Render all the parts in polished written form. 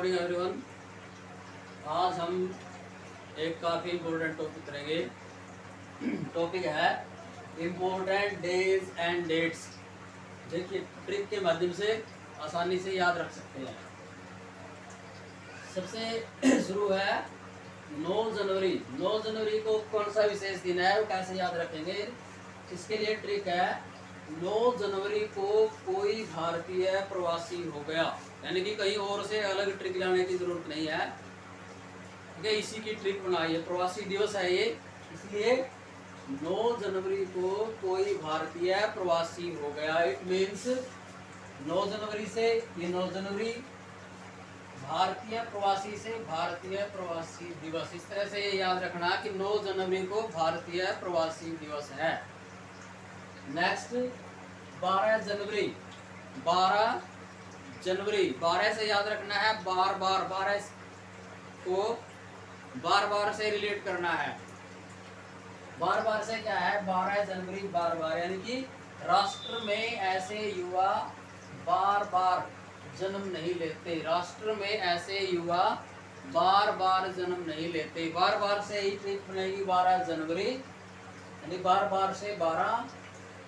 Morning everyone. आज हम एक काफ़ी इम्पोर्टेंट टॉपिक करेंगे। टॉपिक है इम्पोर्टेंट डेज एंड डेट्स। देखिए, ट्रिक के माध्यम से आसानी से याद रख सकते हैं। सबसे शुरू है 9 जनवरी। 9 जनवरी को कौन सा विशेष दिन है, वो कैसे याद रखेंगे, इसके लिए ट्रिक है 9 जनवरी को कोई भारतीय प्रवासी हो गया, यानी कि कहीं और से अलग ट्रिक लाने की जरूरत नहीं है। ठीक है, इसी की ट्रिक बनाई है। प्रवासी दिवस है ये, इसलिए 9 जनवरी को कोई भारतीय प्रवासी हो गया। इट मीन्स 9 जनवरी से ये 9 जनवरी, भारतीय प्रवासी से भारतीय प्रवासी दिवस। इस तरह से ये याद रखना कि 9 जनवरी को भारतीय प्रवासी दिवस है। नेक्स्ट 12 जनवरी। 12 जनवरी 12 से याद रखना है, बार बार 12 को बार बार से रिलेट करना है। बार बार से क्या है, 12 जनवरी बार बार, यानी कि राष्ट्र में ऐसे युवा बार बार जन्म नहीं लेते। राष्ट्र में ऐसे युवा बार बार जन्म नहीं लेते। बार बार से ही ट्रिक बनेगी 12 जनवरी, यानी बार बार से 12,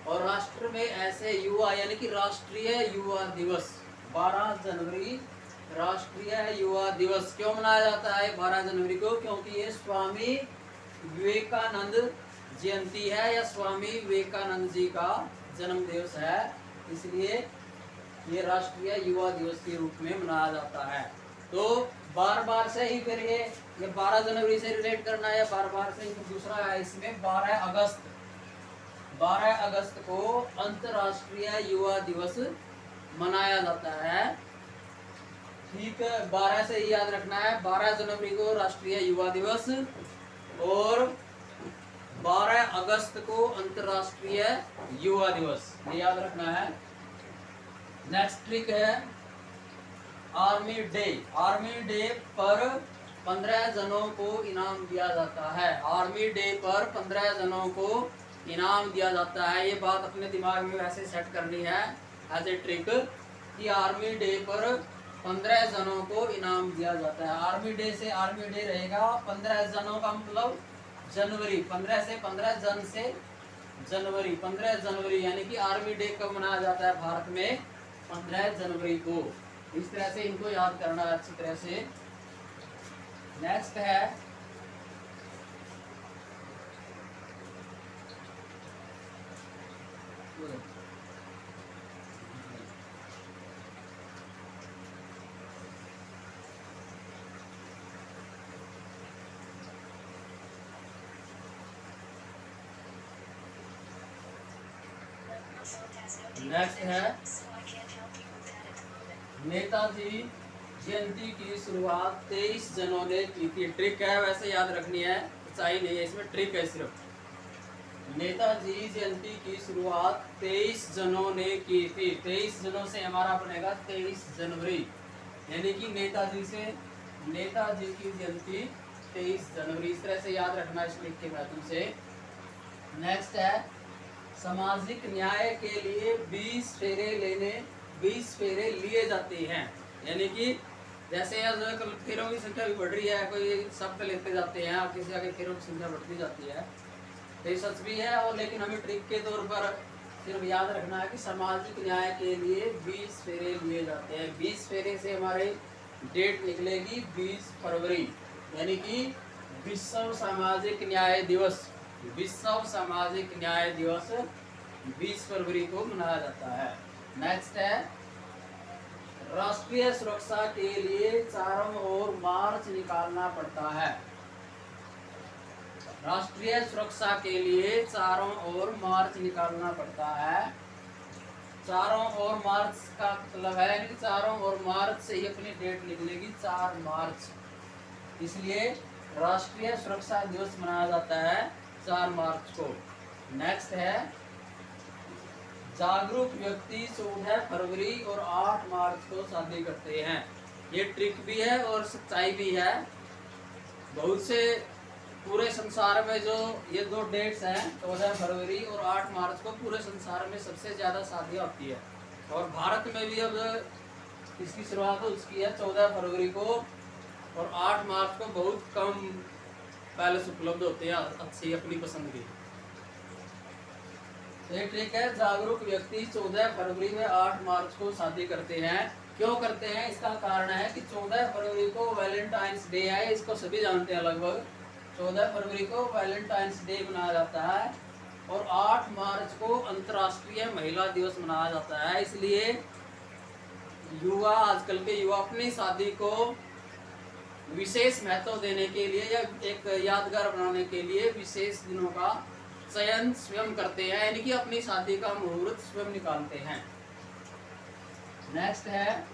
और राष्ट्र में ऐसे युवा यानी कि राष्ट्रीय युवा दिवस 12 जनवरी। राष्ट्रीय युवा दिवस क्यों मनाया जाता है 12 जनवरी को? क्योंकि ये स्वामी विवेकानंद जयंती है, या स्वामी विवेकानंद जी का जन्म दिवस है, इसलिए ये राष्ट्रीय युवा दिवस के रूप में मनाया जाता है। तो बार बार से ही फिर ये 12 जनवरी से रिलेट करना है, बार बार से। दूसरा है इसमें 12 अगस्त। 12 अगस्त को अंतर्राष्ट्रीय युवा दिवस मनाया जाता है। ठीक है, 12 से ही याद रखना है, 12 जनवरी को राष्ट्रीय युवा दिवस और 12 अगस्त को अंतर्राष्ट्रीय युवा दिवस, ये याद रखना है। नेक्स्ट ट्रिक है आर्मी डे। आर्मी डे पर 15 जनों को इनाम दिया जाता है। आर्मी डे पर 15 जनों को इनाम दिया जाता है। ये बात अपने दिमाग में वैसे सेट करनी है एज ए ट्रिक कि आर्मी डे पर 15 जनों को इनाम दिया जाता है। आर्मी डे से आर्मी डे रहेगा, 15 जनों का मतलब जनवरी, 15 से 15 जन से जनवरी, 15 जनवरी, यानी कि आर्मी डे कब मनाया जाता है भारत में? 15 जनवरी को। इस तरह से इनको याद करना अच्छी तरह से। नेक्स्ट है नेताजी जयंती की शुरुआत 23 जनों ने की थी। ट्रिक है, वैसे याद रखनी है, सच्चाई नहीं है इसमें, ट्रिक है सिर्फ। नेताजी जयंती की शुरुआत 23 जनों ने की थी। 23 जनों से हमारा बनेगा 23 जनवरी, यानी कि नेताजी की जयंती 23 जनवरी। इस तरह से याद रखना इस ट्रिक के माध्यम से। नेक्स्ट है सामाजिक न्याय के लिए 20 फेरे लिए जाते हैं, यानी कि जैसे फेरों की संख्या भी बढ़ रही है, कोई सब लेते जाते हैं, और किसी आगे फेरों की संख्या बढ़ती जाती है, तो ये सच भी है। और लेकिन हमें ट्रिक के तौर पर सिर्फ याद रखना है कि सामाजिक न्याय के लिए 20 फेरे लिए जाते हैं। 20 फेरे से हमारे डेट निकलेगी 20 फरवरी, यानी कि विश्व सामाजिक न्याय दिवस। विश्व सामाजिक न्याय दिवस 20 फरवरी को मनाया जाता है। नेक्स्ट है राष्ट्रीय सुरक्षा के लिए चारों ओर मार्च निकालना पड़ता है। राष्ट्रीय सुरक्षा के लिए चारों ओर मार्च निकालना पड़ता है। चारों ओर मार्च का मतलब है कि चारों ओर मार्च से ही अपनी डेट निकलेगी 4 मार्च, इसलिए राष्ट्रीय सुरक्षा दिवस मनाया जाता है 4 मार्च को। नेक्स्ट है जागरूक व्यक्ति 14 फरवरी और 8 मार्च को शादी करते हैं। ये ट्रिक भी है और सच्चाई भी है। बहुत से पूरे संसार में जो ये 2 डेट्स हैं, 14 फरवरी और 8 मार्च को, पूरे संसार में सबसे ज़्यादा शादियाँ होती है। और भारत में भी अब इसकी शुरुआत तो उसकी है 14 फरवरी को, और 8 मार्च को बहुत कम पैलेस उपलब्ध होते हैं अच्छी अपनी पसंद के। ये ट्रिक है, जागरूक व्यक्ति 14 फरवरी में 8 मार्च को शादी करते हैं। क्यों करते हैं, इसका कारण है कि 14 फरवरी को वैलेंटाइंस डे है, इसको सभी जानते हैं लगभग। 14 फरवरी को वैलेंटाइंस डे मनाया जाता है, और 8 मार्च को अंतर्राष्ट्रीय महिला दिवस मनाया जाता है। इसलिए युवा, आजकल के युवा अपनी शादी को विशेष महत्व देने के लिए या एक यादगार बनाने के लिए विशेष दिनों का चयन स्वयं करते हैं, यानी कि अपनी शादी का मुहूर्त स्वयं निकालते हैं। नेक्स्ट है